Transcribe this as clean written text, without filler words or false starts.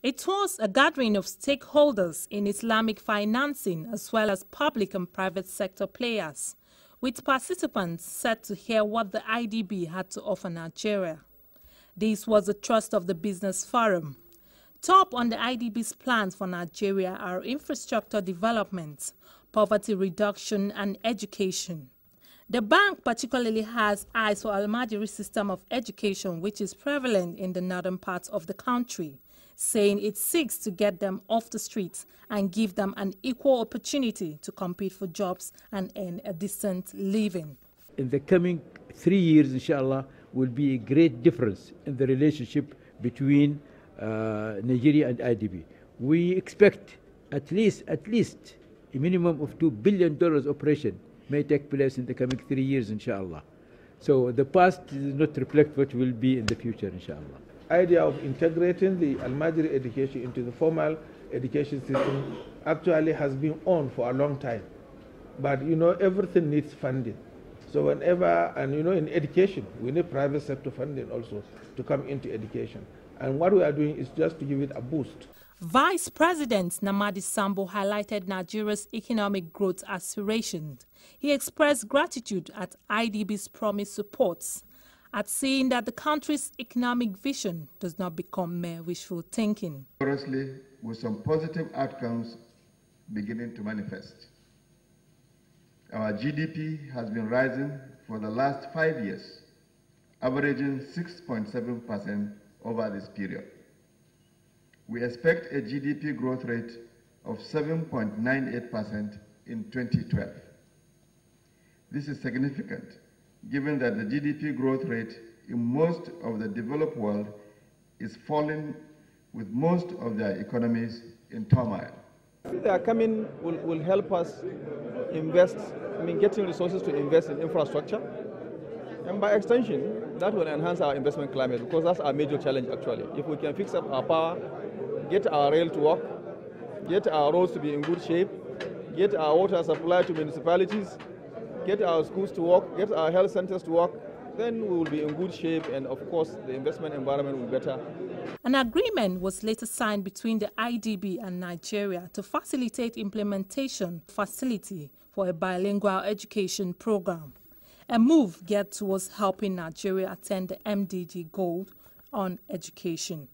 It was a gathering of stakeholders in Islamic financing as well as public and private sector players, with participants set to hear what the IDB had to offer Nigeria. This was the thrust of the Business Forum. Top on the IDB's plans for Nigeria are infrastructure development, poverty reduction and education. The bank particularly has eyes for Al-Majiri system of education, which is prevalent in the northern parts of the country, saying it seeks to get them off the streets and give them an equal opportunity to compete for jobs and earn a decent living. In the coming 3 years, inshallah, will be a great difference in the relationship between Nigeria and IDB. We expect at least a minimum of $2 billion operation may take place in the coming 3 years, inshallah. So the past does not reflect what will be in the future, inshallah. Idea of integrating the Al-Majiri education into the formal education system actually has been on for a long time. But everything needs funding. So whenever, and in education, we need private sector funding also to come into education. And what we are doing is just to give it a boost. Vice President Namadi Sambo highlighted Nigeria's economic growth aspirations. He expressed gratitude at IDB's promised supports, at seeing that the country's economic vision does not become mere wishful thinking. Honestly, with some positive outcomes beginning to manifest. Our GDP has been rising for the last 5 years, averaging 6.7% over this period. We expect a GDP growth rate of 7.98% in 2012. This is significant, given that the GDP growth rate in most of the developed world is falling, with most of their economies in turmoil. Their coming will help us invest, getting resources to invest in infrastructure. And by extension, that will enhance our investment climate, because that's our major challenge actually. If we can fix up our power, get our rail to work, get our roads to be in good shape, get our water supply to municipalities, get our schools to work, get our health centers to work, then we will be in good shape, and of course the investment environment will be better. An agreement was later signed between the IDB and Nigeria to facilitate implementation facility for a bilingual education program, a move geared towards helping Nigeria attain the MDG goal on education.